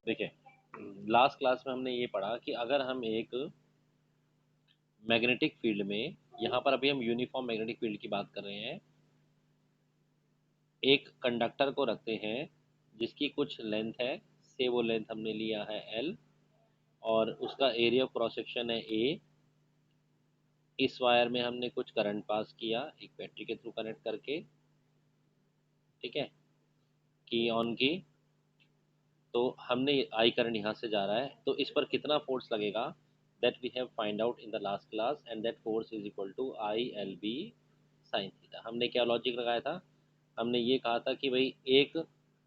देखिए, last class में हमने ये पढ़ा कि अगर हम एक मैग्नेटिक फील्ड में, यहाँ पर अभी हम यूनिफॉर्म मैग्नेटिक फील्ड की बात कर रहे हैं, एक कंडक्टर को रखते हैं जिसकी कुछ लेंथ है, से वो लेंथ हमने लिया है एल, और उसका एरिया ऑफ क्रॉस सेक्शन है ए। इस वायर में हमने कुछ करंट पास किया एक बैटरी के थ्रू कनेक्ट करके, ठीक है, की ऑन की। तो हमने आई करंट यहाँ से जा रहा है, तो इस पर कितना फोर्स लगेगा, that we have find out in the last class, and that force is equal to I L B sine theta. हमने क्या लॉजिक लगाया था, हमने ये कहा था कि भाई एक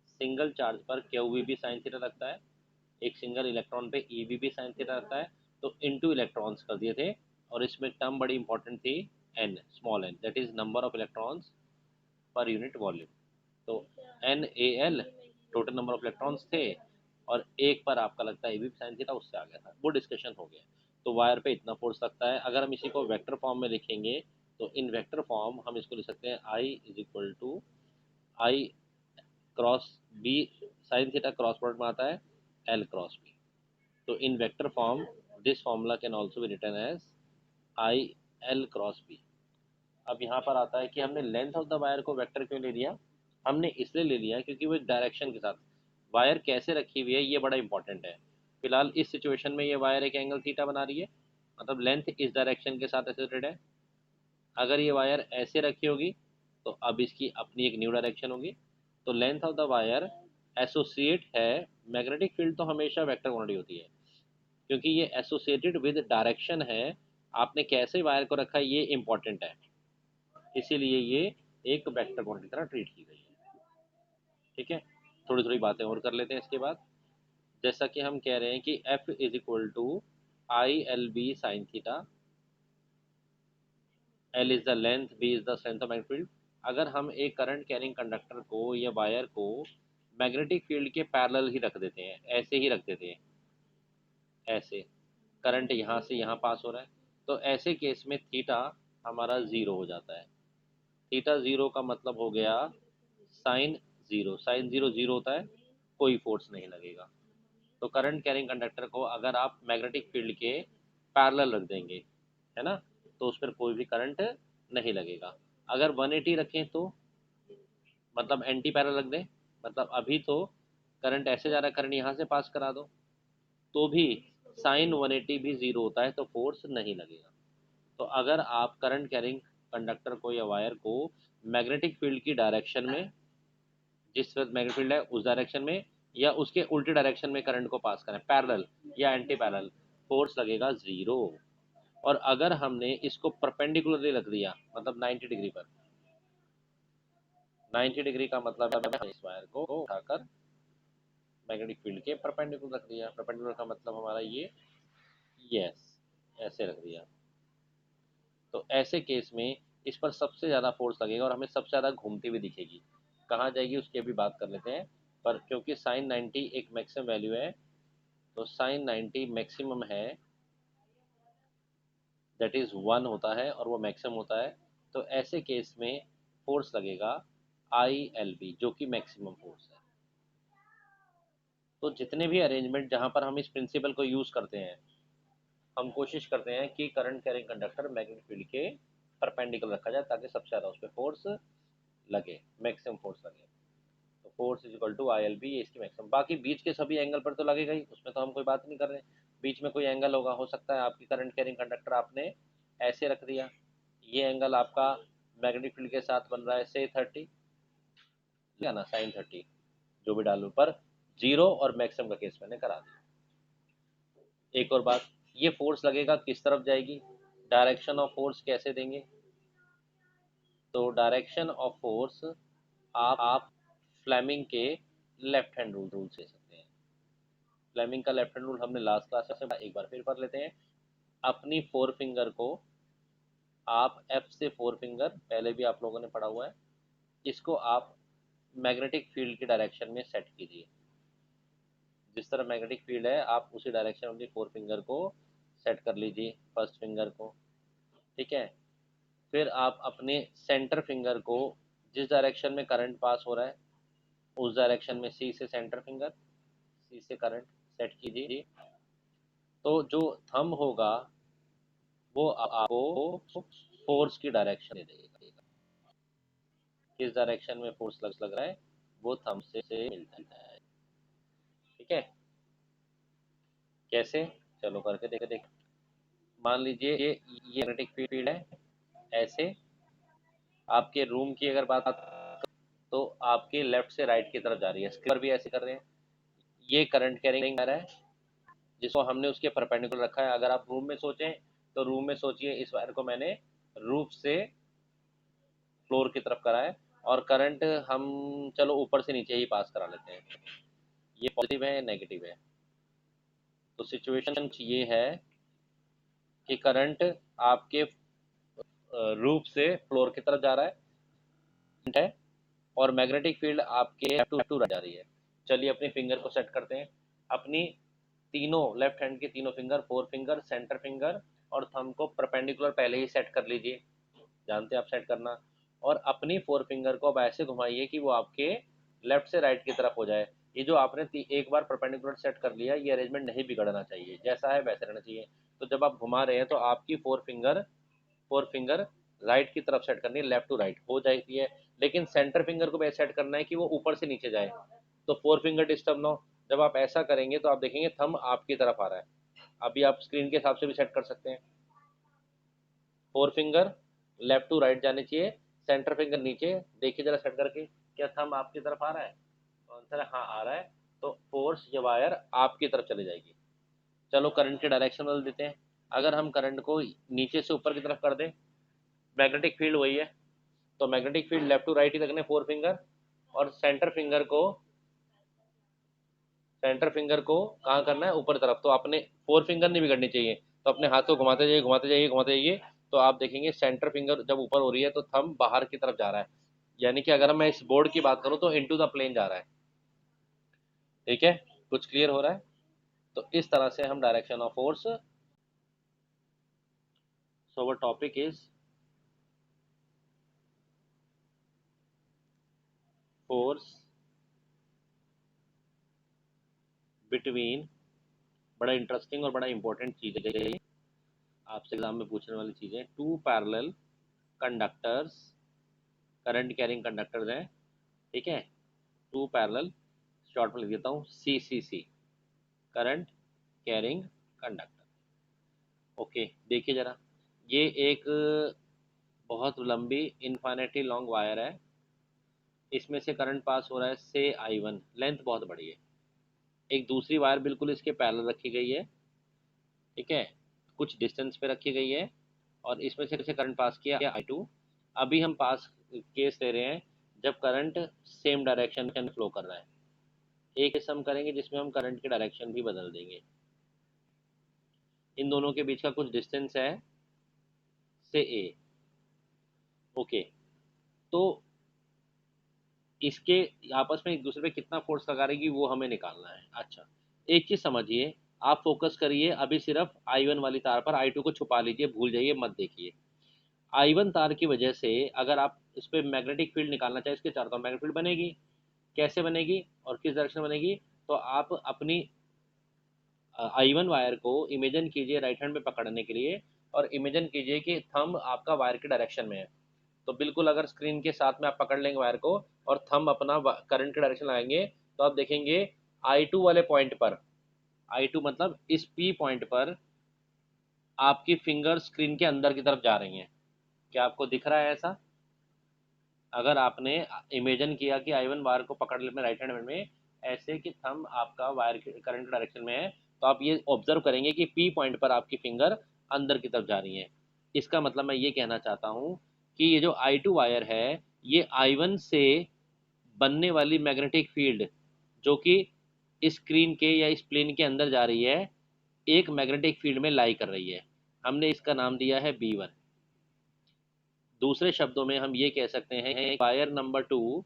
सिंगल चार्ज पर क्यू वी भी साइन थीटा लगता है, एक सिंगल इलेक्ट्रॉन पे ई वी भी साइन थीटा लगता है, तो इनटू इलेक्ट्रॉन्स कर दिए थे। और इसमें टर्म बड़ी इंपॉर्टेंट थी, N, small N, that is number of electrons per unit volume. तो N A L total number of electrons थे, और एक पर आपका लगता है ए बी साइन थीटा, उससे आ गया था, वो डिस्कशन हो गया। तो वायर पे इतना फोर्स लगता है। अगर हम इसी को वेक्टर फॉर्म में लिखेंगे, तो इन वेक्टर फॉर्म हम इसको लिख सकते हैं I is equal to I cross B sine theta, cross product में आता है एल क्रॉस बी। तो in vector form this formula can also be written as I L cross B. अब यहाँ पर आता है कि हमने लेंथ ऑफ द वायर को वेक्टर क्यों ले लिया। हमने इसलिए ले लिया क्योंकि वो एक डायरेक्शन के साथ, वायर कैसे रखी हुई है ये बड़ा इंपॉर्टेंट है। फिलहाल इस सिचुएशन में ये वायर एक एंगल थीटा बना रही है, मतलब लेंथ इस डायरेक्शन के साथ एसोसिएटेड है। अगर ये वायर ऐसे रखी होगी तो अब इसकी अपनी एक न्यू डायरेक्शन होगी। तो length of the wire associate है, मैग्नेटिक फील्ड तो हमेशा वेक्टर क्वांटिटी होती है, क्योंकि ये एसोसिएटेड विद डायरेक्शन है। आपने कैसे वायर को रखा है ये इंपॉर्टेंट है, इसीलिए ये एक वेक्टर क्वांटिटी की तरह ट्रीट की गई है। ठीक है, थोड़ी थोड़ी बातें और कर लेते हैं इसके बाद। जैसा कि हम कह रहे हैं कि F is equal to I L B sine theta, L is the length, B is the strength of magnetic field. अगर हम एक करंट कैरिंग कंडक्टर को या वायर को मैग्नेटिक फील्ड के पैरेलल ही रख देते हैं, ऐसे ही रख देते हैं, ऐसे करंट यहाँ से यहाँ पास हो रहा है, तो ऐसे केस में थीटा हमारा ज़ीरो हो जाता है। थीटा ज़ीरो का मतलब हो गया sine zero, sine zero zero होता है, कोई फोर्स नहीं लगेगा। तो करंट कैरिंग कंडक्टर को अगर आप मैग्नेटिक फील्ड के पैरेलल रख देंगे, है ना, तो उस पर कोई भी करंट नहीं लगेगा। अगर 180 रखें तो मतलब एंटी पैरेलल रख दें, मतलब अभी तो करंट ऐसे जा रहा है, करंट यहाँ से पास करा दो, तो भी साइन 180 भी ज़ीरो होता है, तो फोर्स नहीं लगेगा। तो अगर आप करंट कैरिंग कंडक्टर को या वायर को मैग्नेटिक फील्ड की डायरेक्शन में, जिस वक्त मैग्नेटिक फील्ड है उस डायरेक्शन में या उसके उल्टे डायरेक्शन में करंट को पास करें, पैरेलल या एंटी पैरेलल, फोर्स लगेगा ज़ीरो। और अगर हमने इसको परपेंडिकुलरली रख दिया, मतलब 90 डिग्री पर, 90 डिग्री का मतलब है इस वायर को उठाकर मैग्नेटिक फील्ड के परपेंडिकुलर रख दिया। परपेंडिकुलर का मतलब हमारा ये, यस, ऐसे रख दिया, तो ऐसे केस में इस पर सबसे ज़्यादा फोर्स लगेगा और हमें सबसे ज़्यादा घूमती हुई दिखेगी। कहाँ जाएगी उसकी अभी बात कर लेते हैं। पर क्योंकि साइन 90 एक मैक्सिमम वैल्यू है, तो साइन 90 मैक्सिमम है, दैट इज़ वन होता है और वो मैक्सिमम होता है। तो ऐसे केस में फोर्स लगेगा आई एल बी, जो कि मैक्सिमम फोर्स है। तो जितने भी अरेंजमेंट जहाँ पर हम इस प्रिंसिपल को यूज़ करते हैं, हम कोशिश करते हैं कि current carrying conductor magnetic field के परपेंडिकुलर रखा जाए, ताकि सबसे ज़्यादा उस पर फोर्स लगे, मैक्सिमम फोर्स लगे। तो force is equal to I L B, ये इसकी मैक्सिमम। बाकी बीच के सभी एंगल पर तो लगेगा ही, उसमें तो हम कोई बात नहीं कर रहे। बीच में कोई एंगल होगा, हो सकता है आपकी करंट कैरिंग कंडक्टर आपने ऐसे रख दिया, ये एंगल आपका मैग्नेटिक फील्ड के साथ बन रहा है से 30, या ना साइन 30, जो भी डालू, पर जीरो और मैक्सिमम का केस मैंने करा दिया। एक और बात, ये फोर्स लगेगा किस तरफ जाएगी, डायरेक्शन ऑफ फोर्स कैसे देंगे। तो डायरेक्शन ऑफ फोर्स आप फ्लेमिंग के लेफ्ट हैंड रूल से सकते हैं। फ्लेमिंग का लेफ्ट हैंड रूल हमने लास्ट क्लास में एक बार फिर पढ़ लेते हैं। अपनी फोर फिंगर को आप एफ से, फोर फिंगर पहले भी आप लोगों ने पढ़ा हुआ है, इसको आप मैग्नेटिक फील्ड की डायरेक्शन में सेट कीजिए। जिस तरह मैग्नेटिक फील्ड है आप उसी डायरेक्शन में अपनी फोर फिंगर को सेट कर लीजिए, फर्स्ट फिंगर को, ठीक है। फिर आप अपने सेंटर फिंगर को, जिस डायरेक्शन में करंट पास हो रहा है उस डायरेक्शन में सी से सेंटर फिंगर, सी से करंट सेट कीजिए। तो जो थंब होगा वो आपको फोर्स की डायरेक्शन दे देगा, किस डायरेक्शन में फोर्स लग रहा है वो थंब से मिलता है। ठीक है, कैसे, चलो करके देख। मान लीजिए ये मैग्नेटिक फील्ड है, ऐसे आपके रूम की अगर बात तो आपके लेफ्ट से राइट की तरफ जा रही है, स्क्रीन पर भी ऐसे कर रहे हैं। ये करंट कैरिंग वायर है जिसको हमने उसके परपेंडिकुलर रखा है। अगर आप रूम में सोचें तो रूम में सोचिए इस वायर को मैंने रूफ से फ्लोर की तरफ करा है, और करंट हम चलो ऊपर से नीचे ही पास करा लेते हैं। ये पॉजिटिव है या नेगेटिव है? तो सिचुएशन ये है कि करंट आपके रूफ से फ्लोर की तरफ जा रहा है और मैग्नेटिक फील्ड आपके लेफ्ट टू राइट जा रही है। चलिए अपनी फिंगर को सेट करते हैं। अपनी तीनों लेफ्ट हैंड के तीनों finger, four finger, centre finger और थंब को परपेंडिकुलर पहले ही सेट कर लीजिए, जानते हैं आप सेट करना। और अपनी फोर फिंगर को अब ऐसे घुमाइए कि वो आपके लेफ्ट से राइट की तरफ हो जाए। ये जो आपने एक बार परपेंडिकुलर सेट कर लिया, ये अरेंजमेंट नहीं बिगड़ना चाहिए, जैसा है वैसे रहना चाहिए। तो जब आप घुमा रहे हैं तो आपकी फोर फिंगर राइट की तरफ सेट करनी है, लेफ्ट टू राइट हो जाती है। लेकिन सेंटर फिंगर को भी सेट करना है कि वो ऊपर से नीचे जाए, तो फोर फिंगर डिस्टर्ब ना हो। जब आप ऐसा करेंगे तो आप देखेंगे थंब आपकी तरफ आ रहा है। अभी आप स्क्रीन के हिसाब से भी सेट कर सकते हैं। Four finger left to right जाने चाहिए, सेंटर फिंगर नीचे। देखिए जरा सेट करके, क्या थंब आपकी तरफ आ रहा है? तो आंसर है हाँ आ रहा है। तो फोर्स या वायर आपकी तरफ चली जाएगी। चलो करंट की डायरेक्शन बदल देते हैं। अगर हम करंट को नीचे से ऊपर की तरफ कर दें, मैग्नेटिक फील्ड वही है, तो magnetic field left to right ही रखने फोर फिंगर, और सेंटर फिंगर को कहाँ करना है? ऊपर तरफ। तो अपने फोर फिंगर नहीं बिगड़नी चाहिए, तो अपने हाथ को घुमाते जाइए घुमाते जाइए घुमाते जाइए। तो आप देखेंगे सेंटर फिंगर जब ऊपर हो रही है तो थंब बाहर की तरफ जा रहा है, यानी कि अगर मैं इस बोर्ड की बात करूं तो इनटू द प्लेन जा रहा है। ठीक है, कुछ क्लियर हो रहा है? तो इस तरह से हम direction of force, so our topic is force between, बड़ा इंटरेस्टिंग और बड़ा इंपॉर्टेंट चीज़ है ये, आपसे एग्जाम में पूछने वाली चीज़ है। Two parallel conductors, current carrying conductors हैं, ठीक है, टू पैरेलल, शॉर्ट में लिख देता हूँ CCC, current carrying conductor. Okay, देखिए जरा, ये एक बहुत लंबी इनफाइनाइटली लॉन्ग वायर है, इसमें से करंट पास हो रहा है से I1, लेंथ बहुत बड़ी है। एक दूसरी वायर बिल्कुल इसके पैरेलल रखी गई है, ठीक है, कुछ डिस्टेंस पे रखी गई है, और इसमें से करंट पास किया I2। अभी हम पास केस ले रहे हैं जब करंट सेम डायरेक्शन में फ्लो कर रहा है। एक केस हम करेंगे जिसमें हम करंट की डायरेक्शन भी बदल देंगे। इन दोनों के बीच का कुछ डिस्टेंस है से A। ओके, तो इसके आपस में एक दूसरे पे कितना फोर्स लगा रही वो हमें निकालना है। अच्छा, एक चीज समझिए, आप फोकस करिए अभी सिर्फ I1 वाली तार पर, I2 को छुपा लीजिए, भूल जाइए, मत देखिए। I1 तार की वजह से अगर आप इस पर मैग्नेटिक फील्ड निकालना चाहे, इसके चारों तरफ मैग्नेटिक फील्ड बनेगी। कैसे बनेगी और किस डायरेक्शन बनेगी? तो आप अपनी I1 वायर को इमेजिन कीजिए राइट हैंड में पकड़ने के लिए, और इमेजिन कीजिए कि थंब आपका वायर के डायरेक्शन में है। तो बिल्कुल अगर स्क्रीन के साथ में आप पकड़ लेंगे वायर को और थंब अपना करंट के डायरेक्शन लगाएंगे, तो आप देखेंगे I2 वाले पॉइंट पर, I2 मतलब इस P पॉइंट पर आपकी फिंगर स्क्रीन के अंदर की तरफ जा रही हैं। क्या आपको दिख रहा है ऐसा? अगर आपने इमेजिन किया कि I1 वायर को पकड़ लेना राइट हैंड में, ऐसे कि थंब आपका वायर के करंट डायरेक्शन में है, तो आप ये ऑब्जर्व करेंगे कि P पॉइंट पर आपकी फिंगर अंदर की तरफ जा रही है। इसका मतलब मैं ये कहना चाहता हूँ कि ये जो I2 वायर है, ये I1 से बनने वाली मैग्नेटिक फील्ड जो कि स्क्रीन के या इस प्लेन के अंदर जा रही है, एक मैग्नेटिक फील्ड में लाई कर रही है। हमने इसका नाम दिया है B1। दूसरे शब्दों में हम ये कह सकते हैं वायर नंबर 2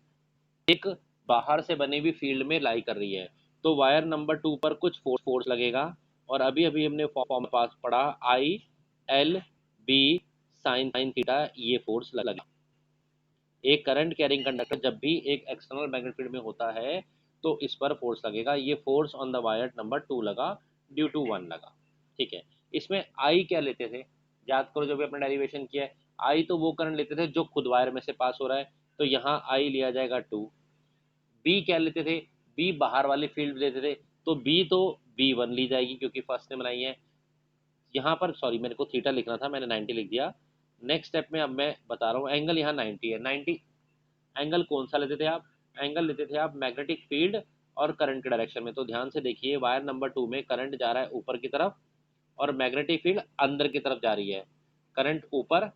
एक बाहर से बनी हुई फील्ड में लाई कर रही है, तो वायर नंबर 2 पर कुछ फोर्स लगेगा। और अभी अभी हमने फॉर्म पास पढ़ा I L B sine theta, ये फोर्स लगा। एक करंट कैरिंग कंडक्टर जब भी एक एक्सटर्नल मैग्नेटिक फील्ड में होता है तो इस पर फोर्स लगेगा। ये force on the wire number 2 लगा, ड्यू टू 1 लगा। ठीक है, इसमें आई क्या लेते थे, याद करो जो भी अपना डेरिवेशन किया है। आई तो वो करंट लेते थे जो खुद वायर में से पास हो रहा है, तो यहाँ आई लिया जाएगा 2। बी क्या लेते थे, बी बाहर वाली फील्ड लेते थे, तो बी तो B1 ली जाएगी क्योंकि फर्स्ट ने बनाई है। यहाँ पर सॉरी मेरे को थीटा लिखना था, मैंने 90 लिख दिया। नेक्स्ट स्टेप में अब मैं बता रहा हूँ, एंगल यहाँ 90 है। 90 एंगल कौन सा लेते थे आप, एंगल लेते थे आप मैग्नेटिक फील्ड और करंट के डायरेक्शन में। तो ध्यान से देखिए, वायर नंबर 2 में करंट जा रहा है ऊपर की तरफ और मैग्नेटिक फील्ड अंदर की तरफ जा रही है। करंट ऊपर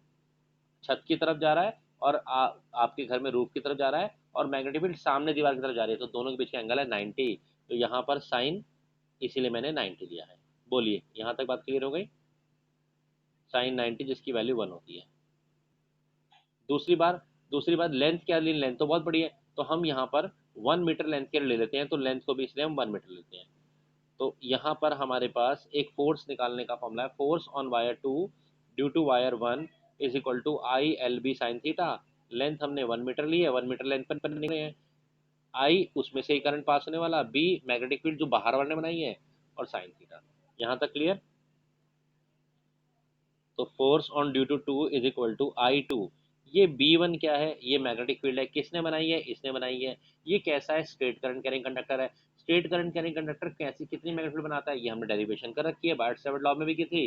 छत की तरफ जा रहा है और आपके घर में रूफ की तरफ जा रहा है, और मैग्नेटिक फील्ड सामने दीवार की तरफ जा रही है, तो दोनों के बीच का एंगल है 90। तो यहाँ पर साइन, इसीलिए मैंने 90 लिया है। बोलिए, यहाँ तक बात क्लियर हो गई, साइन 90 जिसकी वैल्यू 1 होती है। दूसरी बात लेंथ क्या ली, लेंथ तो बहुत बड़ी है, तो हम यहाँ पर 1 मीटर लेंथ के लिए ले लेते हैं, तो लेंथ को भी इसलिए हम 1 मीटर लेते हैं। तो यहाँ पर हमारे पास एक फोर्स निकालने का फॉर्मूला है, force on wire 2 due to wire 1 is equal to ILB sine theta. Length हमने 1 मीटर ली है, 1 मीटर लेंथ पर निकले हैं। आई उसमें से ही करंट पास होने वाला, बी मैग्नेटिक फील्ड जो बाहर वाले ने बनाई है, और साइन थीटा। यहाँ तक क्लियर। तो force on due to 2 is equal to I2। ये B1 क्या है, ये मैग्नेटिक फील्ड है, किसने बनाई है, इसने बनाई है। ये कैसा है, स्ट्रेट करंट कैरिंग कंडक्टर है। स्ट्रेट करंट कैरिंग कंडक्टर कैसी कितनी मैग्नेटिक फील्ड बनाता है, ये हमने डेरिवेशन कर रखी है, बार्ट-सेवर्ट लॉ में भी की थी,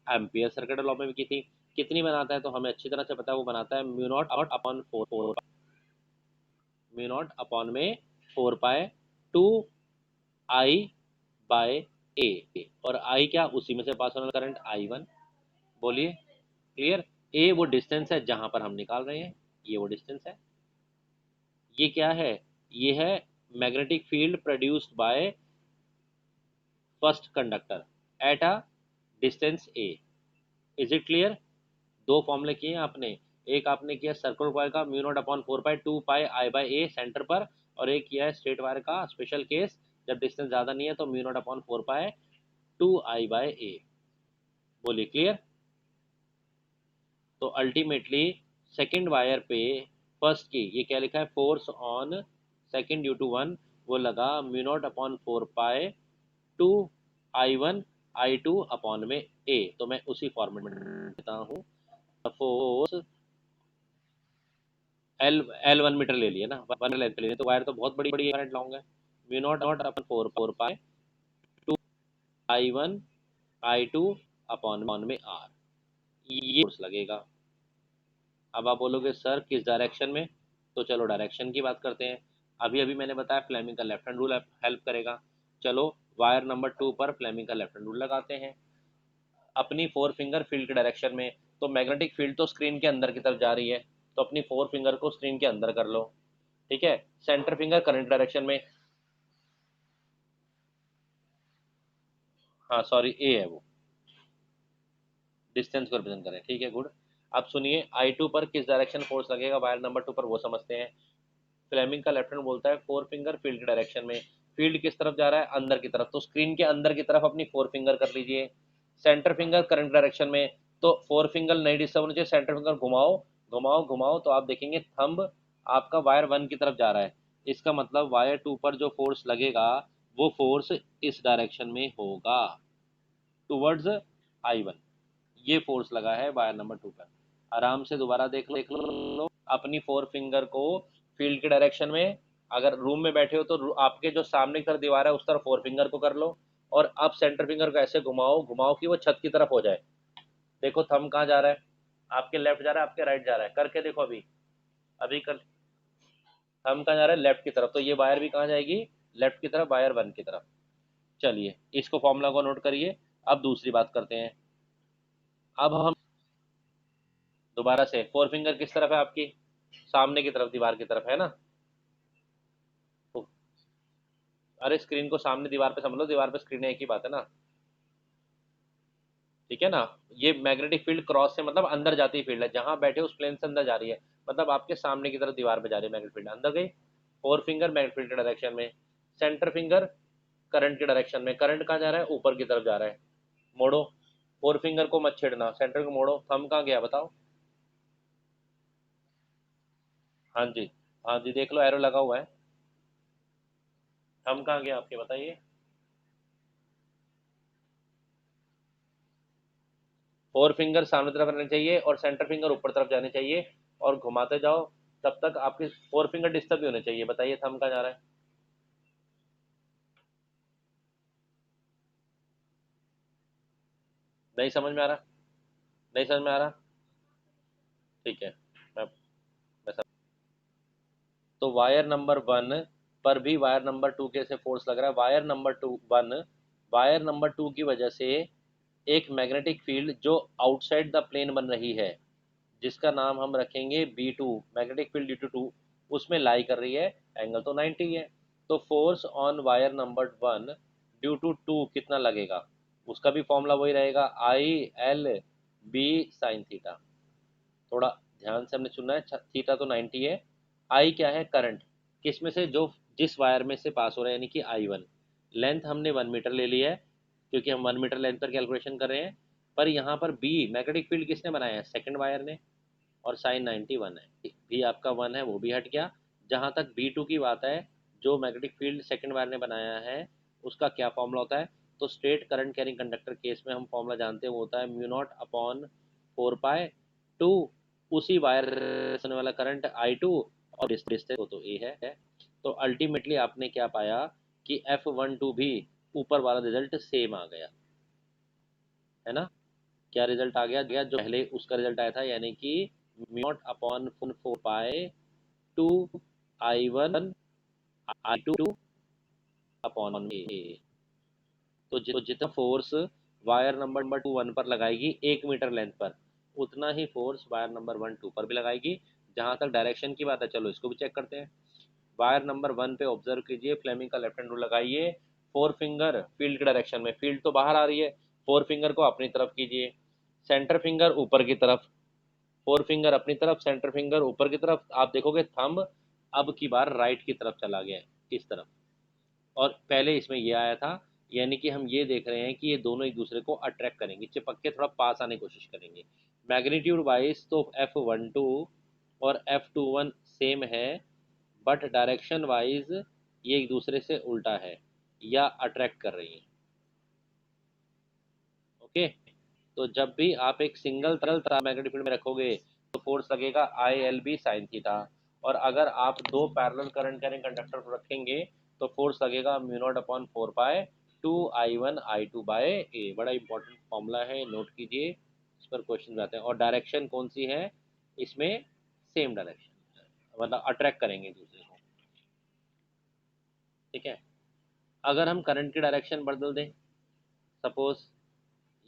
एम्पियर सर्किट लॉ में भी की थी। कितनी बनाता है तो हमें अच्छी तरह से पता है, वो बनाता है mu naught upon 4, mu naught upon में 4 पाई 2I/A। और आई क्या, उसी में से पास होने वाला करंट I1। बोलिए, क्लियर। ए वो डिस्टेंस है जहां पर हम निकाल रहे हैं, ये वो डिस्टेंस है। ये क्या है, ये है magnetic field produced by first conductor at a distance A. Is it clear. दो फॉर्मूले किए आपने, एक आपने किया सर्कुलर वायर का म्यू नॉट अपॉन 4 पाई 2 पाई I/A सेंटर पर, और एक किया है स्ट्रेट वायर का स्पेशल केस, जब डिस्टेंस ज़्यादा नहीं है तो म्यू नॉट अपॉन 4 पाई 2I/A। बोलिए, क्लियर। तो अल्टीमेटली सेकेंड वायर पे फर्स्ट की ये क्या लिखा है, force on second due to 1, वो लगा म्यू नॉट अपॉन 4 पाई 2 I1 I2 अपॉन में A। तो मैं उसी फॉर्मेट में देता हूँ। फोर्स एल 1 मीटर ले लिए ना, 1 लेंथ ले लिए, तो वायर तो बहुत बड़ी बड़ी करंट लॉन्ग है। Mu naught not upon 4 pi 2 I1 I2 upon में R, ये फोर्स लगेगा। अब आप बोलोगे सर किस डायरेक्शन में, तो चलो डायरेक्शन की बात करते हैं। अभी अभी मैंने बताया फ्लेमिंग का लेफ्ट हैंड रूल हेल्प करेगा। चलो वायर नंबर 2 पर फ्लेमिंग का लेफ्ट हैंड रूल लगाते हैं, अपनी 4 फिंगर फील्ड के डायरेक्शन में। तो मैग्नेटिक फील्ड तो स्क्रीन के अंदर की तरफ जा रही है, तो अपनी 4 फिंगर को स्क्रीन के अंदर कर लो। ठीक है, सेंटर फिंगर करंट डायरेक्शन में, हाँ सॉरी ए है वो, डिस्टेंस को रिप्रेजेंट करें, ठीक है गुड। अब सुनिए I2 पर किस डायरेक्शन फोर्स लगेगा वायर नंबर 2 पर, वो समझते हैं। फ्लेमिंग का लेफ्ट हैंड बोलता है 4 फिंगर फील्ड के डायरेक्शन में, फील्ड किस तरफ जा रहा है, अंदर की तरफ, तो स्क्रीन के अंदर की तरफ अपनी 4 फिंगर कर लीजिए। सेंटर फिंगर करंट डायरेक्शन में, तो 4 फिंगर नहीं डिस्टर्ब होनी चाहिए, सेंटर फिंगर घुमाओ घुमाओ घुमाओ, तो आप देखेंगे थंब आपका वायर 1 की तरफ जा रहा है। इसका मतलब वायर 2 पर जो फोर्स लगेगा वो फोर्स इस डायरेक्शन में होगा, टूवर्ड्स I1। ये फोर्स लगा है वायर नंबर 2 पर। आराम से दोबारा देख लो अपनी 4 फिंगर को फील्ड के डायरेक्शन में। अगर रूम में बैठे हो तो आपके जो सामने की तरफ दीवार है उस तरफ 4 फिंगर को कर लो, और अब सेंटर फिंगर को ऐसे घुमाओ घुमाओ कि वो छत की तरफ हो जाए। देखो थंब कहाँ जा रहा है, आपके लेफ्ट जा रहा है आपके राइट जा रहा है, करके देखो अभी, अभी कर। थंब कहाँ जा रहा है, लेफ्ट की तरफ, तो ये वायर भी कहाँ जाएगी, लेफ्ट की तरफ, वायर 1 की तरफ। चलिए इसको फॉर्मूला को नोट करिए। अब दूसरी बात करते हैं। अब हम दोबारा से 4 फिंगर किस तरफ है आपकी, सामने की तरफ, दीवार की तरफ है ना। तो अरे स्क्रीन को सामने दीवार पे समझ लो, दीवार पे स्क्रीन है, एक ही बात है ना, ठीक है ना। ये मैग्नेटिक फील्ड क्रॉस से मतलब अंदर जाती फील्ड है, जहां बैठे उस प्लेन से अंदर जा रही है, मतलब आपके सामने की तरफ दीवार पे जा रही है मैग्नेटिक फील्ड, अंदर गई। 4 फिंगर मैग्नेटिक फील्ड के डायरेक्शन में, सेंटर फिंगर करंट के डायरेक्शन में, करंट कहाँ जा रहा है, ऊपर की तरफ जा रहा है। मोड़ो, 4 फिंगर को मत छेड़ना, सेंटर को मोड़ो, थंब कहाँ गया बताओ। हाँ जी, हाँ जी देख लो एरो लगा हुआ है। थंब कहाँ गया आपके, बताइए। फोर फिंगर सामने तरफ रहने चाहिए और सेंटर फिंगर ऊपर तरफ जाने चाहिए, और घुमाते जाओ तब तक आपके फोर फिंगर डिस्टर्ब भी होने चाहिए। बताइए थंब कहाँ जा रहा है। नहीं समझ में आ रहा, नहीं समझ में आ रहा। ठीक है, मैं तो वायर नंबर वन पर भी वायर नंबर टू के से फोर्स लग रहा है। वायर नंबर टू की वजह से एक मैग्नेटिक फील्ड जो आउटसाइड द प्लेन बन रही है, जिसका नाम हम रखेंगे B2, मैग्नेटिक फील्ड D2, उसमें लाई कर रही है। एंगल तो 90 है। तो force on wire number one due to two कितना लगेगा, उसका भी फॉर्मूला वही रहेगा, I L B sine theta. थोड़ा ध्यान से हमने सुनना है, थीटा तो 90 है। आई क्या है, करंट, किस में से, जो जिस वायर में से पास हो रहा है, यानी कि I1। लेंथ हमने 1 मीटर ले ली है, क्योंकि हम 1 मीटर लेंथ पर कैलकुलेशन कर रहे हैं। पर यहाँ पर बी मैग्नेटिक फील्ड किसने बनाया है, सेकंड वायर ने, और साइन 91 है। भी आपका 1 है, वो भी हट गया। जहाँ तक B2 की बात है, जो मैग्नेटिक फील्ड सेकंड वायर ने बनाया है, उसका क्या फॉर्मूला होता है। तो straight current carrying conductor case में हम फॉर्मूला जानते हैं, वो होता है म्यू नॉट अपॉन 4 पाई 2, उसी वायर से वाला करंट I2, और डिस्टेंस को तो A है। तो अल्टीमेटली आपने क्या पाया कि F12 भी ऊपर वाला रिजल्ट सेम आ गया, है ना। क्या रिजल्ट आ गया, जो पहले उसका रिजल्ट आया था, यानी कि mu naught upon 4 pi 2 I1 I2 upon A. तो जितना force wire number two one पर लगाएगी 1 मीटर लेंथ पर, उतना ही force wire number one two पर भी लगाएगी। जहां तक डायरेक्शन की बात है, चलो इसको भी चेक करते हैं। वायर नंबर वन पे ऑब्जर्व कीजिए, फ्लेमिंग का लेफ्ट हैंड रूल लगाइए। फोर फिंगर फील्ड की डायरेक्शन में, फील्ड तो बाहर आ रही है, फोर फिंगर को अपनी तरफ कीजिए, सेंटर फिंगर ऊपर की तरफ, फोर फिंगर अपनी तरफ, सेंटर फिंगर ऊपर की तरफ। आप देखोगे थंब अब की बार राइट की तरफ चला गया है, इस तरफ, और पहले इसमें ये आया था। यानी कि हम ये देख रहे हैं कि ये दोनों एक दूसरे को अट्रैक्ट करेंगे, चिपक के थोड़ा पास आने की कोशिश करेंगे। मैग्नीट्यूड वाइज तो F12 और F21 सेम है, बट डायरेक्शन वाइज ये एक दूसरे से उल्टा है, या अट्रैक्ट कर रही हैं। ओके। तो जब भी आप एक सिंगल तरल तार मैग्नेटिक फील्ड में रखोगे, तो फोर्स लगेगा I L B sine theta. और अगर आप दो पैरेलल करंट कैरिंग कंडक्टर को रखेंगे, तो फोर्स लगेगा mu naught upon 4 pi 2 I1 I2 by A। बड़ा इंपॉर्टेंट फॉर्मूला है, नोट कीजिए, इस पर क्वेश्चन आते हैं। और डायरेक्शन कौन सी है इसमें, सेम डायरेक्शन, मतलब अट्रैक्ट करेंगे एक दूसरे को। ठीक है। अगर हम करंट की डायरेक्शन बदल दें, सपोज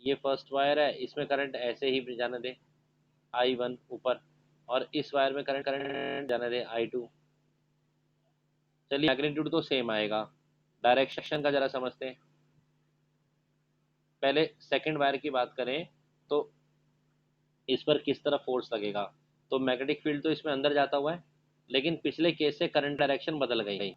ये फर्स्ट वायर है, इसमें करंट ऐसे ही जाने दें I1 ऊपर, और इस वायर में करंट करंट जाने दें I2। चलिए मैग्नीट्यूड तो सेम आएगा, डायरेक्शन का जरा समझते हैं। पहले सेकंड वायर की बात करें, तो इस पर किस तरह फोर्स लगेगा। तो मैग्नेटिक फील्ड तो इसमें अंदर जाता हुआ है, लेकिन पिछले केस से करंट डायरेक्शन बदल गई है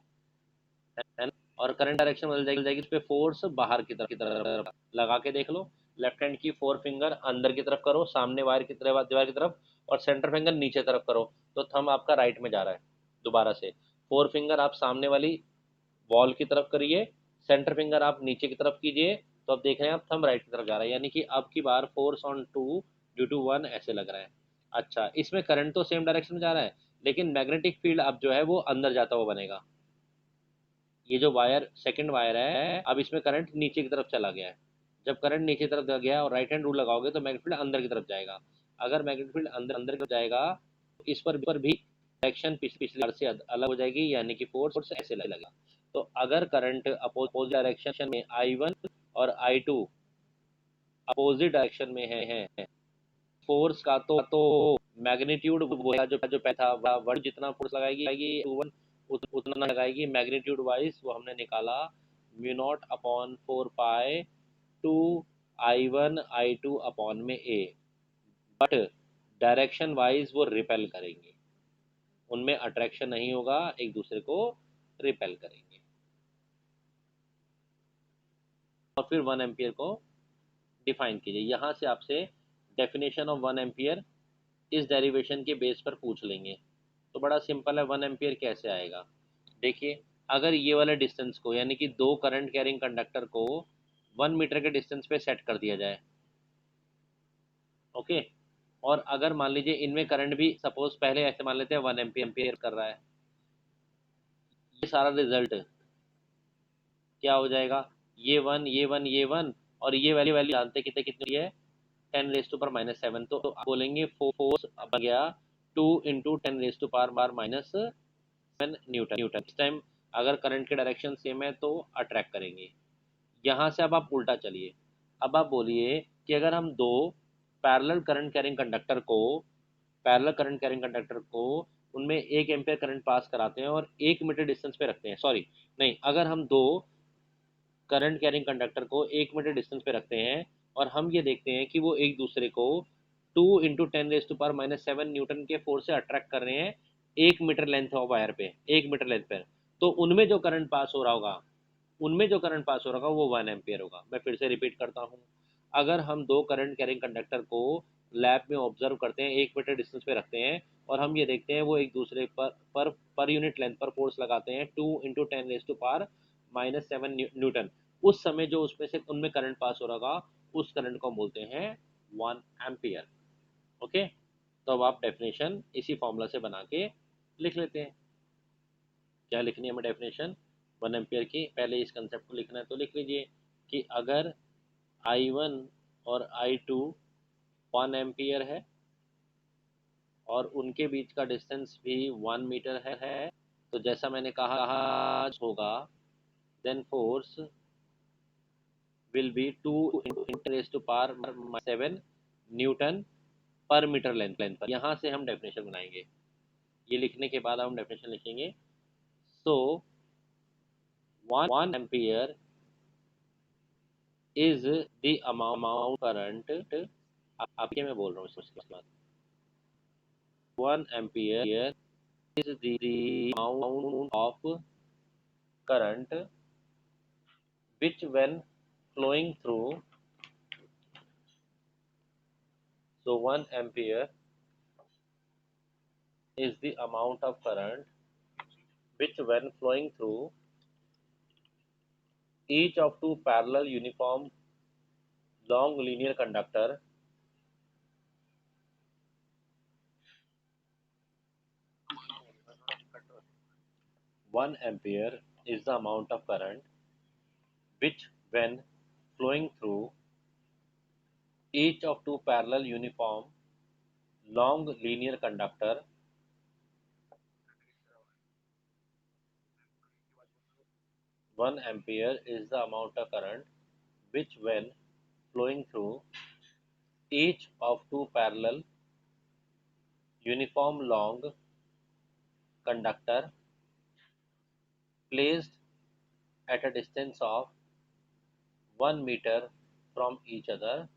ना। और करंट डायरेक्शन बदल जाएगी, इस पे फोर्स बाहर की तरफ लगा के देख लो। लेफ्ट हैंड की फोर फिंगर अंदर की तरफ करो, सामने वायर की तरफ, दीवार की तरफ, और सेंटर फिंगर नीचे तरफ करो, तो थंब आपका राइट में जा रहा है। दोबारा से फोर फिंगर आप सामने वाली वॉल की तरफ करिए, सेंटर फिंगर आप नीचे की तरफ कीजिए, तो अब देख रहे हैं आप थंब राइट की तरफ जा रहा है, यानी कि अब की बार फोर्स ऑन 2 ड्यू टू 1 ऐसे लग रहा है। अच्छा, इसमें करंट तो सेम डायरेक्शन में जा रहा है, लेकिन मैग्नेटिक फील्ड अब जो है वो अंदर जाता हुआ बनेगा। ये जो वायर सेकंड वायर है, अब इसमें करंट नीचे की तरफ चला गया है। जब करंट नीचे की तरफ गया और राइट हैंड रूल लगाओगे, तो मैग्नेटिक फील्ड अंदर की तरफ जाएगा। अगर मैग्नेटिक फील्ड अंदर अंदर की तरफ जाएगा, तो इस पर भी डायरेक्शन पिछले वायर से अलग हो जाएगी, यानी कि फोर्स ऐसे लगेगा। तो अगर करंट अपोजिट डायरेक्शन में I1 और I2 अपोजिट डायरेक्शन में है, फोर्स का तो मैग्नीट्यूड वो है, जो पैसा वर्ड जितना फोर्स लगाएगी वन उतना लगाएगी। मैग्नीट्यूड वाइज वो हमने निकाला म्यू नॉट अपॉन 4 पाई 2 I1 I2 अपॉन में A। बट डायरेक्शन वाइज वो रिपेल करेंगे, उनमें अट्रैक्शन नहीं होगा, एक दूसरे को रिपेल करेंगे। और फिर 1 एम्पियर को डिफाइन कीजिए। यहाँ से आपसे डेफिनेशन ऑफ 1 एम्पियर इस डेरिवेशन के बेस पर पूछ लेंगे। तो बड़ा सिंपल है, 1 एम्पियर कैसे आएगा, देखिए। अगर ये वाले डिस्टेंस को यानी कि दो करंट कैरिंग कंडक्टर को 1 मीटर के डिस्टेंस पे सेट कर दिया जाए, ओके, और अगर मान लीजिए इनमें करंट भी सपोज पहले ऐसे मान लेते हैं 1 एम्पियर कर रहा है, ये सारा रिजल्ट क्या हो जाएगा, ये वन ये वन ये वन, और ये वैल्यू वैल्यू जानते कितने कितनी है, 10⁻⁻7। तो आप बोलेंगे फोर्स बन गया 2 × 10⁻⁻7 न्यूटन। इस टाइम अगर करंट की डायरेक्शन सेम है तो अट्रैक्ट करेंगे। यहाँ से अब आप उल्टा चलिए, अब आप बोलिए कि अगर हम दो पैरेलल करंट कैरिंग कंडक्टर को पैरेलल करंट कैरिंग कंडक्टर को उनमें 1 एम्पियर करंट पास कराते हैं और 1 मीटर डिस्टेंस पे रखते हैं, सॉरी नहीं, अगर हम दो करंट कैरिंग कंडक्टर को 1 मीटर डिस्टेंस पे रखते हैं और हम ये देखते हैं कि वो एक दूसरे को 2 × 10⁻⁻7 न्यूटन के फोर्स से अट्रैक्ट कर रहे हैं 1 मीटर लेंथ ऑफ वायर पे, 1 मीटर लेंथ पर, तो उनमें जो करंट पास हो रहा होगा, उनमें जो करंट पास हो रहा होगा वो 1 एम्पियर होगा। मैं फिर से रिपीट करता हूँ, अगर हम दो करंट कैरिंग कंडक्टर को लैब में ऑब्जर्व करते हैं, 1 मीटर डिस्टेंस पे रखते हैं और हम ये देखते हैं वो एक दूसरे पर यूनिट लेंथ पर फोर्स लगाते हैं 2 × 10⁻⁻7 न्यूटन, उस समय जो उसमें से उनमें करंट पास हो रहा होगा उस करंट को बोलते हैं 1 एम्पियर। ओके, तो अब आप डेफिनेशन इसी फॉर्मूला से बना के लिख लेते हैं। क्या लिखनी है हमें डेफिनेशन 1 एम्पियर की, पहले इस कंसेप्ट को लिखना है तो लिख लीजिए कि अगर I1 और I2 1 एम्पियर है और उनके बीच का डिस्टेंस भी 1 मीटर है, तो जैसा मैंने कहा होगा, then force will be 2 × 10⁻⁷ newton पर मीटर लेंथ पर। यहाँ से हम डेफिनेशन बनाएंगे, ये लिखने के बाद हम डेफिनेशन लिखेंगे। सो 1 ampere is the amount current, अब क्या मैं बोल रहा हूँ इसके बाद, 1 ampere is the amount of current which when flowing through, so 1 ampere is the amount of current which when flowing through each of two parallel uniform long linear conductor, one ampere is the amount of current which when flowing through each of two parallel uniform long linear conductor, 1 ampere is the amount of current which when flowing through each of two parallel uniform long conductor placed at a distance of 1 meter from each other,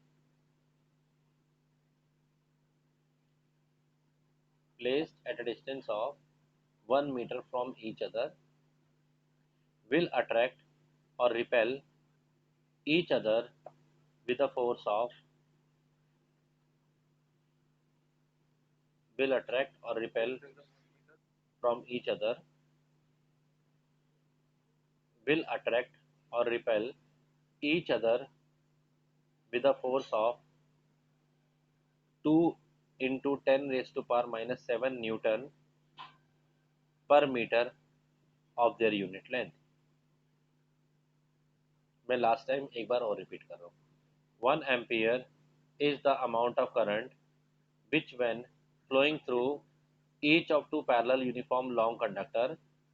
placed at a distance of 1 meter from each other, will attract or repel each other with a force of, will attract or repel from each other, will attract or repel each other with a force of 2 into 10⁻⁻7 Newton per meter of their unit length। मैं last time एक बार और repeat कर रहा हूँ। 1 ampere is the amount of current which when flowing through each of two parallel uniform long conductor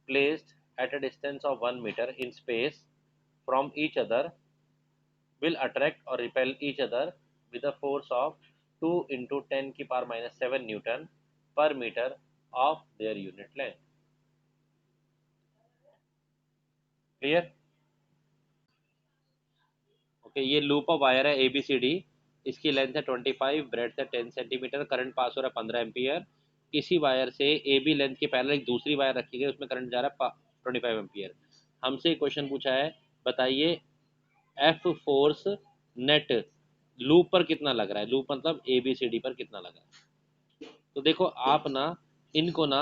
placed at a distance of 1 meter in space from each other will attract or repel each other with a force of 2 into 10⁻⁻7 Newton per meter of their unit length। Clear? Okay, ये loop of wire है ABCD, इसकी length है 25, breadth है 10 centimetre, current pass हो रहा है 15 ampere. इसी wire से AB लेंथ के पैरेलल एक दूसरी वायर रखी गई, उसमें करंट जा रहा है 25 एम्पियर। हमसे एक क्वेश्चन पूछा है, बताइए F फोर्स नेट लूप पर कितना लग रहा है, लूप मतलब ABCD पर कितना लगा है। तो देखो आप ना इनको ना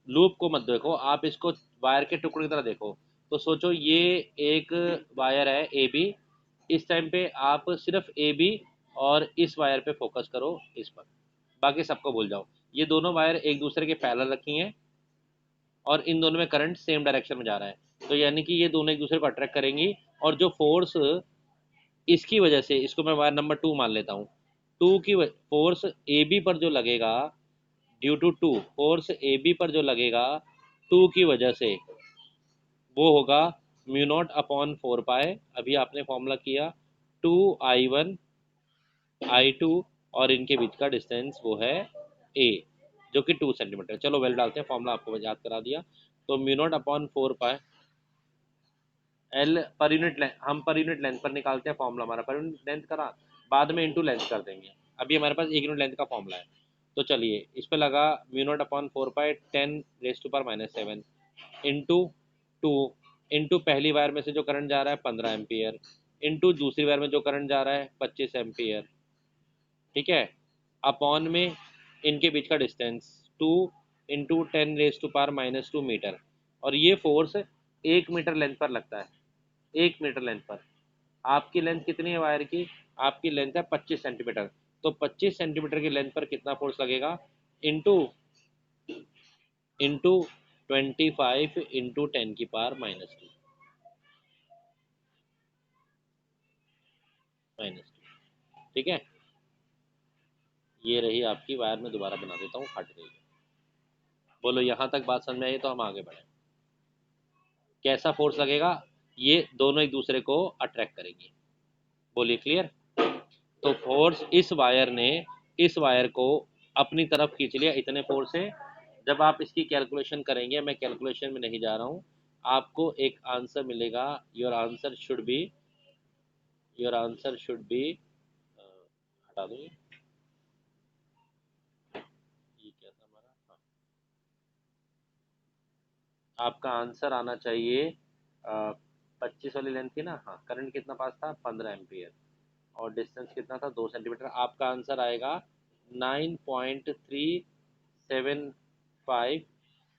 लूप को मत देखो आप, इसको वायर के टुकड़े की तरह देखो। तो सोचो ये एक वायर है ए बी, इस टाइम पे आप सिर्फ ए बी और इस वायर पे फोकस करो, इस पर, बाकी सबको भूल जाओ। ये दोनों वायर एक दूसरे के पैरेलल रखी हैं और इन दोनों में करंट सेम डायरेक्शन में जा रहा है, तो यानी कि ये दोनों एक दूसरे को अट्रैक्ट करेंगी। और जो फोर्स इसकी वजह से, इसको मैं वायर नंबर 2 मान लेता हूँ, टू की फोर्स ए बी पर जो लगेगा, due to two, force A B पर जो लगेगा टू की वजह से, वो होगा म्यू नॉट अपॉन 4 पाए, अभी आपने फॉर्मूला किया, 2I1 I2, और इनके बीच का डिस्टेंस वो है ए, जो कि 2 सेंटीमीटर। चलो वेल डालते हैं, फॉर्मूला आपको याद करा दिया। तो म्यू नॉट अपॉन 4 पाए एल पर यूनिट लेंथ, हम पर यूनिट लेंथ पर निकालते हैं फॉर्मूला, हमारा पर यूनिट लेंथ करा, बाद में इंटू लेंथ कर देंगे, अभी हमारे पास एक यूनिट लेंथ का फॉर्मूला है। तो चलिए इस पर लगा म्यू नॉट अपॉन 4 पाए 10⁻⁻⁷ इंटू टू, इंटू पहली वायर में से जो करंट जा रहा है 15 एम्पियर, इंटू दूसरी वायर में जो करंट जा रहा है 25 एम्पियर, ठीक है, अपॉन में इनके बीच का डिस्टेंस 2 इंटू 10⁻⁻² मीटर। और ये फोर्स 1 मीटर लेंथ पर लगता है, 1 मीटर लेंथ पर। आपकी लेंथ कितनी है वायर की, आपकी लेंथ है 25 सेंटीमीटर, तो 25 सेंटीमीटर की लेंथ पर कितना फोर्स लगेगा, इंटू इंटू 25 इंटू 10⁻⁻², ठीक है। ये रही आपकी वायर, में दोबारा बना देता हूँ, हट गई है। बोलो यहाँ तक बात समझ में आई, तो हम आगे बढ़े। कैसा फोर्स लगेगा, ये दोनों एक दूसरे को अट्रैक्ट करेंगे, बोलिए क्लियर। तो फोर्स इस वायर ने इस वायर को अपनी तरफ खींच लिया, इतने फोर्स से। जब आप इसकी कैलकुलेशन करेंगे, मैं कैलकुलेशन में नहीं जा रहा हूँ, आपको एक आंसर मिलेगा। योर आंसर शुड बी, हटा दो ये क्या था हमारा, हाँ, आपका आंसर आना चाहिए 25 वाली लेंथ थी ना, हाँ, करंट कितना पास था 15 एम्पियर, और डिस्टेंस कितना था 2 सेंटीमीटर। आपका आंसर आएगा 9.375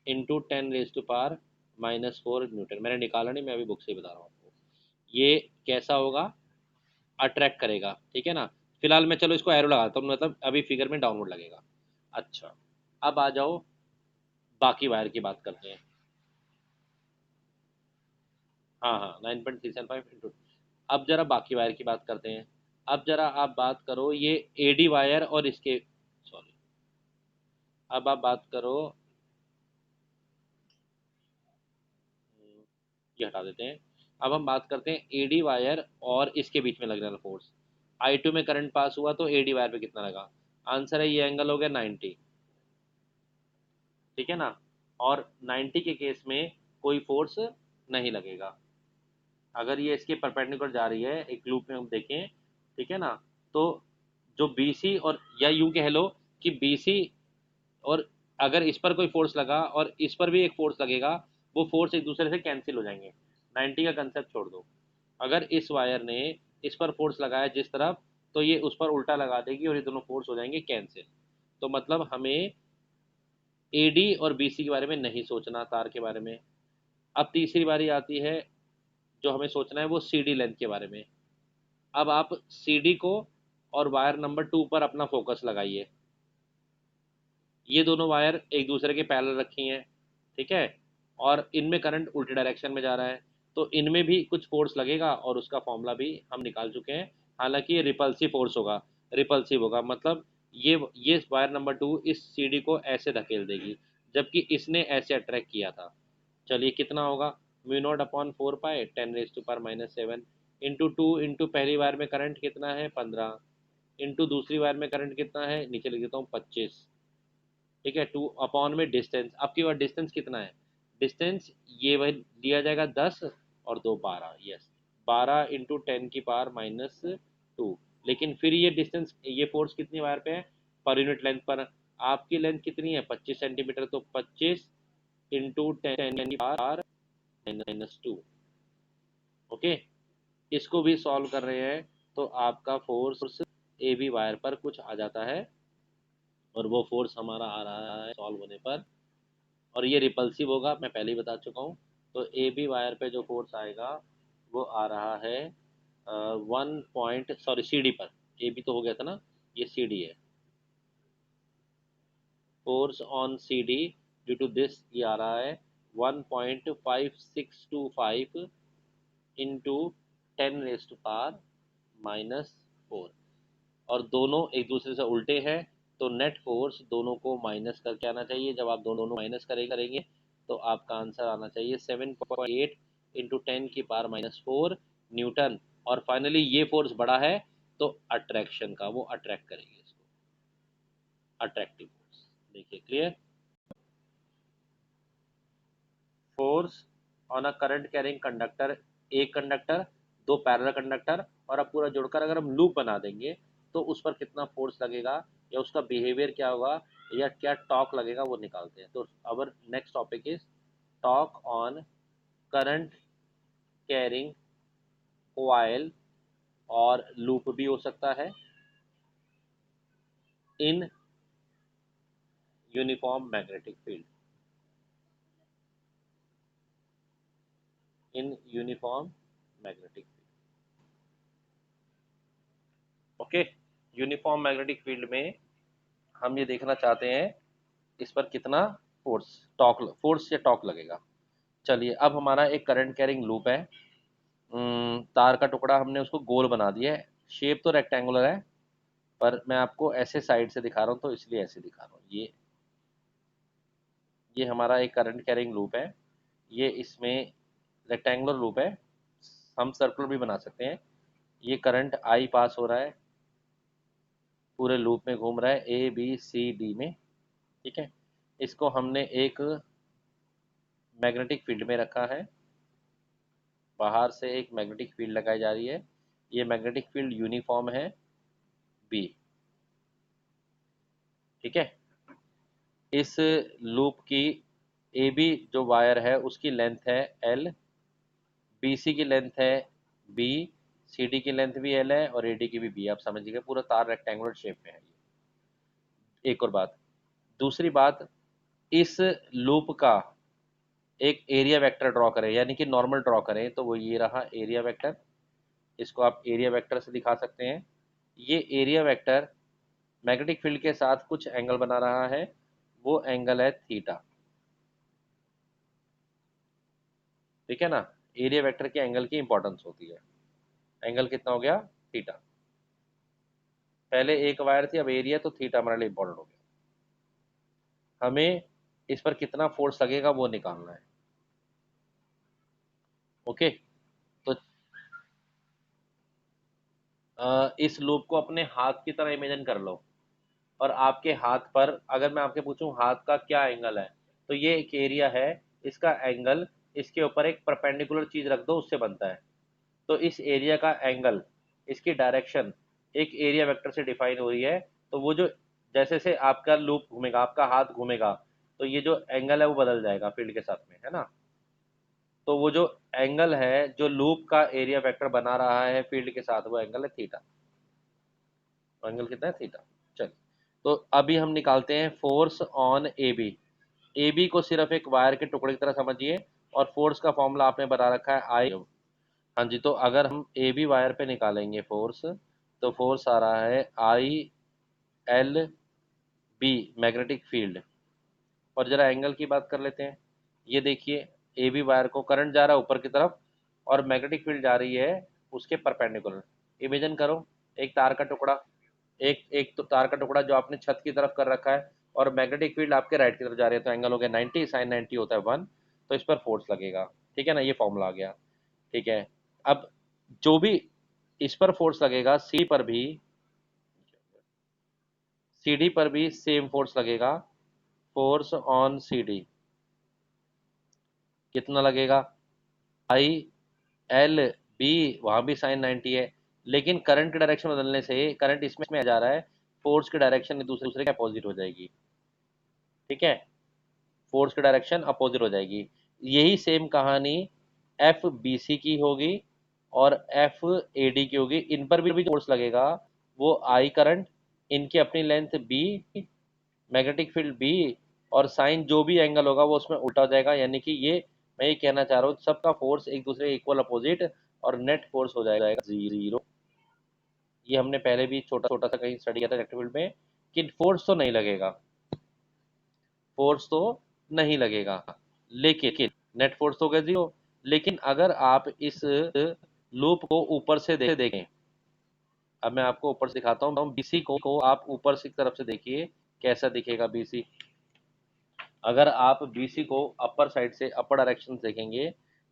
इंटू 10⁻⁻⁴ न्यूटन। मैंने निकाला नहीं, मैं अभी बुक से ही बता रहा हूँ आपको। ये कैसा होगा, अट्रैक्ट करेगा, ठीक है ना। फिलहाल मैं, चलो इसको एरो लगाता हूँ, मतलब अभी फिगर में डाउनवर्ड लगेगा। अच्छा, अब आ जाओ, बाकी वायर की बात करते हैं। हाँ हाँ, 9.375 इंटू, अब जरा बाकी वायर की बात करते हैं। अब जरा आप बात करो ये एडी वायर और इसके, सॉरी, अब आप बात करो, ये हटा देते हैं। अब हम बात करते हैं एडी वायर और इसके बीच में लगने वाला फोर्स। I2 में करंट पास हुआ तो एडी वायर पे कितना लगा, आंसर है ये एंगल हो गया 90, ठीक है ना। और 90 के केस में कोई फोर्स नहीं लगेगा, अगर ये इसके परपेंडिकुलर जा रही है, एक लूप में हम देखें, ठीक है ना। तो जो BC, और या यूं कह लो कि BC, और अगर इस पर कोई फोर्स लगा और इस पर भी एक फोर्स लगेगा, वो फोर्स एक दूसरे से कैंसिल हो जाएंगे। 90 का कंसेप्ट छोड़ दो, अगर इस वायर ने इस पर फोर्स लगाया जिस तरफ, तो ये उस पर उल्टा लगा देगी और ये दोनों फोर्स हो जाएंगे कैंसिल। तो मतलब हमें AD और BC के बारे में नहीं सोचना, तार के बारे में। अब तीसरी बारी आती है, जो हमें सोचना है वो CD लेंथ के बारे में। अब आप CD को और वायर नंबर 2 पर अपना फोकस लगाइए। ये दोनों वायर एक दूसरे के पैरेलल रखी हैं, ठीक है, और इनमें करंट उल्टे डायरेक्शन में जा रहा है, तो इनमें भी कुछ फोर्स लगेगा, और उसका फॉर्मूला भी हम निकाल चुके हैं। हालांकि ये रिपल्सिव फोर्स होगा, रिपल्सिव होगा मतलब ये वायर नंबर 2 इस CD को ऐसे धकेल देगी, जबकि इसने ऐसे अट्रैक्ट किया था। चलिए कितना होगा, म्यू नॉट अपॉन 4 पाए 10⁻⁻⁷ इंटू टू, इंटू पहली वायर में करंट कितना है 15, इंटू दूसरी वायर में करंट कितना है, नीचे लिख देता हूँ 25, ठीक है, टू अपॉन में डिस्टेंस। आपकी बार डिस्टेंस कितना है, डिस्टेंस ये वही दिया जाएगा 10 और 2 12, यस, 12 इंटू 10⁻⁻²। लेकिन फिर ये डिस्टेंस, ये फोर्स कितनी वायर पे है, पर यूनिट लेंथ पर। आपकी लेंथ कितनी है 25 सेंटीमीटर, तो 25 इंटू 10⁻⁻²। ओके, इसको भी सॉल्व कर रहे हैं, तो आपका फोर्स AB वायर पर कुछ आ जाता है, और वो फोर्स हमारा आ रहा है सॉल्व होने पर और ये रिपल्सिव होगा, मैं पहले ही बता चुका हूँ। तो ए बी वायर पे जो फोर्स आएगा वो आ रहा है 1 पॉइंट, सॉरी सी डी पर। ए बी तो हो गया था ना, ये सी डी है। Force on C D due to this ये आ रहा है 1.5625 इंटू 10⁻⁻⁴। और दोनों एक दूसरे से उल्टे हैं, तो नेट फोर्स दोनों को माइनस करके आना चाहिए। जब आप दोनों माइनस करेंगे तो आपका आंसर आना चाहिए 7.8 इंटू 10⁻⁴ न्यूटन। और फाइनली ये फोर्स बड़ा है तो अट्रैक्शन का, वो अट्रैक्ट करेंगे इसको, अट्रैक्टिव फोर्स। देखिए clear. Force on a current carrying conductor, एक कंडक्टर, दो पैरेलल कंडक्टर, और अब पूरा जोड़कर अगर हम लूप बना देंगे तो उस पर कितना फोर्स लगेगा या उसका बिहेवियर क्या होगा या क्या टॉर्क लगेगा वो निकालते हैं। तो our next topic is torque on current carrying coil, और लूप भी हो सकता है, in uniform magnetic field, in uniform magnetic field. Okay, uniform magnetic field में हम ये देखना चाहते हैं इस पर कितना फोर्स, टॉर्क, फोर्स या टॉर्क लगेगा। चलिए, अब हमारा एक करंट कैरिंग लूप है। तार का टुकड़ा हमने उसको गोल बना दिया है, शेप तो रेक्टेंगुलर है, पर मैं आपको ऐसे साइड से दिखा रहा हूँ तो इसलिए ऐसे दिखा रहा हूँ। ये हमारा एक करंट कैरिंग लूप है। ये इसमें रेक्टेंगुलर लूप है, हम सर्कुलर भी बना सकते हैं। ये करंट आई पास हो रहा है, पूरे लूप में घूम रहा है ए बी सी डी में। ठीक है, इसको हमने एक मैग्नेटिक फील्ड में रखा है, बाहर से एक मैग्नेटिक फील्ड लगाई जा रही है। ये मैग्नेटिक फील्ड यूनिफॉर्म है बी। ठीक है, इस लूप की ए बी जो वायर है उसकी लेंथ है एल, बी सी की लेंथ है बी, सी डी की लेंथ भी एल है और ए डी की भी बी। आप समझिएगा पूरा तार रेक्टेंगुलर शेप में है। एक और बात, दूसरी बात, इस लूप का एक एरिया वेक्टर ड्रॉ करें, यानी कि नॉर्मल ड्रॉ करें, तो वो ये रहा एरिया वेक्टर। इसको आप एरिया वेक्टर से दिखा सकते हैं। ये एरिया वेक्टर मैग्नेटिक फील्ड के साथ कुछ एंगल बना रहा है, वो एंगल है थीटा। ठीक है ना, एरिया वेक्टर के एंगल की इंपॉर्टेंस होती है। एंगल कितना हो गया, थीटा। पहले एक वायर थी, अब एरिया, तो थीटा हमारे लिए इंपॉर्टेंट हो गया। हमें इस पर कितना फोर्स लगेगा वो निकालना है। ओके, तो इस लूप को अपने हाथ की तरह इमेजिन कर लो, और आपके हाथ पर अगर मैं आपके पूछूं हाथ का क्या एंगल है, तो ये एक एरिया है, इसका एंगल, इसके ऊपर एक परपेंडिकुलर चीज रख दो, उससे बनता है। तो इस एरिया का एंगल, इसकी डायरेक्शन एक एरिया वेक्टर से डिफाइन हो रही है। तो वो जो जैसे से आपका लूप घूमेगा, आपका हाथ घूमेगा, तो ये जो एंगल है वो बदल जाएगा फील्ड के साथ में, है ना। तो वो जो एंगल है जो लूप का एरिया वेक्टर बना रहा है फील्ड के साथ, वो एंगल है थीटा। एंगल कितना है, थीटा। चलिए, तो अभी हम निकालते हैं force on A B. A B को सिर्फ एक वायर के टुकड़े की तरह समझिए, और फोर्स का फॉर्मूला आपने बता रखा है आई। हाँ जी, तो अगर हम ए बी वायर पे निकालेंगे फोर्स, तो फोर्स आ रहा है I L B magnetic field. और जरा एंगल की बात कर लेते हैं। ये देखिए, ए बी वायर को करंट जा रहा है ऊपर की तरफ, और मैग्नेटिक फील्ड जा रही है उसके परपेंडिकुलर। इमेजिन करो, एक तार का टुकड़ा, एक एक तो तार का टुकड़ा जो आपने छत की तरफ कर रखा है, और मैग्नेटिक फील्ड आपके राइट की तरफ जा रही है, तो एंगल हो गया 90, साइन 90 होता है 1। तो इस पर फोर्स लगेगा। ठीक है ना, ये फॉर्मूला आ गया। ठीक है, अब जो भी इस पर फोर्स लगेगा, सी पर भी, सी डी पर भी सेम फोर्स लगेगा। फोर्स ऑन सी डी कितना लगेगा, आई एल बी, वहां भी साइन 90 है, लेकिन करंट की डायरेक्शन बदलने से करंट इसमें आ जा रहा है, फोर्स की डायरेक्शन एक दूसरे दूसरे के अपोजिट हो जाएगी। ठीक है, फोर्स की डायरेक्शन अपोजिट हो जाएगी। यही सेम कहानी एफ बी सी की होगी और एफ ए डी की होगी। इन पर भी फोर्स लगेगा, वो आई करंट, इनकी अपनी length B, magnetic field B, और साइन जो भी एंगल होगा वो उसमें उल्टा हो जाएगा, यानी कि ये मैं ये कहना चाह रहा हूँ सबका फोर्स एक दूसरे इक्वल अपोजिट, और नेट फोर्स हो जाएगा जीरो। ये हमने पहले भी छोटा छोटा सा कहीं स्टडी किया था इलेक्ट्रिक फील्ड में कि फोर्स तो नहीं लगेगा, फोर्स तो नहीं लगेगा, लेकिन नेट फोर्स तो होगा जीरो। लेकिन अगर आप इस लूप को ऊपर से देखें, अब मैं आपको ऊपर से दिखाता हूँ, बीसी को आप ऊपर से तरफ से देखिए कैसा दिखेगा बीसी। अगर आप बीसी को अपर साइड से अपर डायरेक्शन से देखेंगे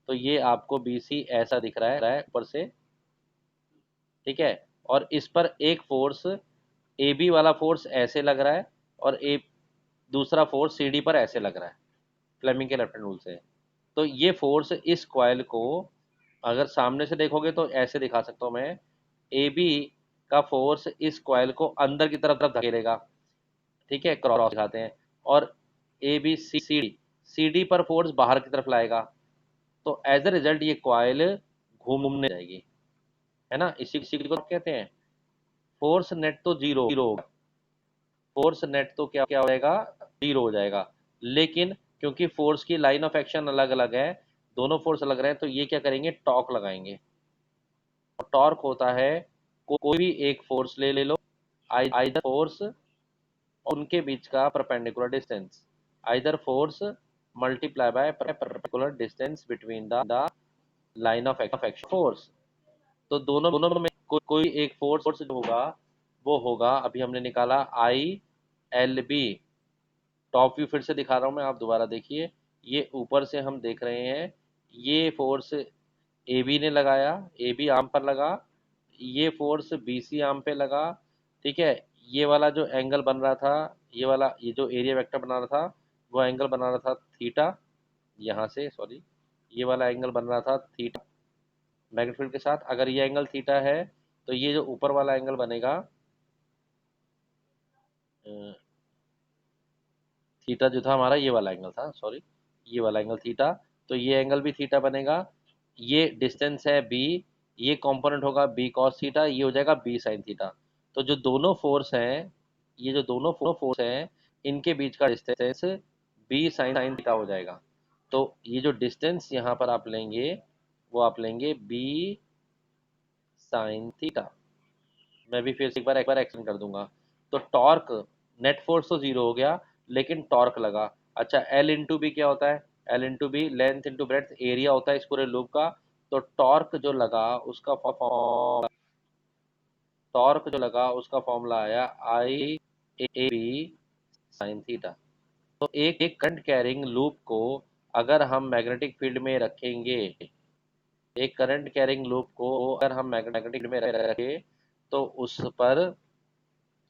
तो ये आपको बीसी ऐसा दिख रहा है ऊपर से, ठीक है। और इस पर एक फोर्स ए बी वाला फोर्स ऐसे लग रहा है, और ए दूसरा फोर्स सी डी पर ऐसे लग रहा है, फ्लेमिंग के लेफ्ट हैंड रूल से। तो ये फोर्स इस कॉइल को अगर सामने से देखोगे तो ऐसे दिखा सकता हूँ मैं, ए बी का फोर्स इस कॉइल को अंदर की तरफ धकेलेगा, ठीक है, क्रॉस दिखाते हैं। और ए बी सी डी पर फोर्स बाहर की तरफ लाएगा, तो एज अ रिजल्ट ये कॉइल घूमने जाएगी, है ना। इसी को कहते हैं फोर्स नेट तो जीरो होगा, फोर्स नेट तो क्या क्या हो जाएगा, जीरो हो जाएगा। लेकिन क्योंकि फोर्स की लाइन ऑफ एक्शन अलग अलग है, दोनों फोर्स अलग रहे, तो ये क्या करेंगे, टॉर्क लगाएंगे। टॉर्क होता है कोई भी एक फोर्स ले लो, आइदर फोर्स उनके बीच का perpendicular distance, either force multiply by perpendicular distance between the line of action force. तो दोनों में कोई एक फोर्स जो होगा वो होगा, अभी हमने निकाला I L B. Top view फिर से दिखा रहा हूँ मैं, आप दोबारा देखिए। ये ऊपर से हम देख रहे हैं, ये फोर्स ए बी ने लगाया, ए बी आर्म पर लगा, ये फोर्स बी सी आर्म पे लगा, ठीक है। ये वाला जो एंगल बन रहा था, ये वाला ये जो एरिया वेक्टर बना रहा था, वो एंगल बना रहा था थीटा, यहाँ से सॉरी, ये वाला एंगल बन रहा था थीटा मैग्नेटिक फील्ड के साथ। अगर ये एंगल थीटा है तो ये जो ऊपर वाला एंगल बनेगा, थीटा जो था हमारा ये वाला एंगल था, सॉरी, ये वाला एंगल थीटा, तो ये एंगल भी थीटा बनेगा। ये डिस्टेंस है बी, ये कंपोनेंट होगा बी कॉस थीटा, ये हो जाएगा बी साइन थीटा। तो जो दोनों फोर्स हैं, ये जो दोनों फोर्स हैं, इनके बीच का डिस्टेंस बी साइन थीटा हो जाएगा। तो ये जो डिस्टेंस यहाँ पर आप लेंगे वो आप लेंगे बी साइन थीटा। मैं भी फिर से एक बार एक्सप्लेन कर दूंगा। तो टॉर्क, नेट फोर्स तो जीरो हो गया, लेकिन टॉर्क लगा। अच्छा, एल इंटू बी क्या होता है, L into B length into breadth area होता है इस पूरे लूप का। तो टॉर्क जो लगा उसका फॉर्मूला आया आई ए बी साइन थीटा। तो एक करंट कैरिंग लूप को अगर हम मैग्नेटिक फील्ड में रखेंगे, एक करंट कैरिंग लूप को अगर हम मैग्नेटिक फील्ड में रखें, तो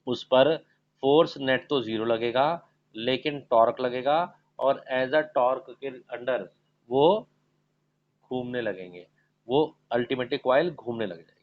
उस पर फोर्स नेट तो जीरो लगेगा, लेकिन टॉर्क लगेगा, और एज अ टॉर्क के अंडर वो घूमने लगेंगे, वो अल्टीमेटली कॉइल घूमने लग जाएगी।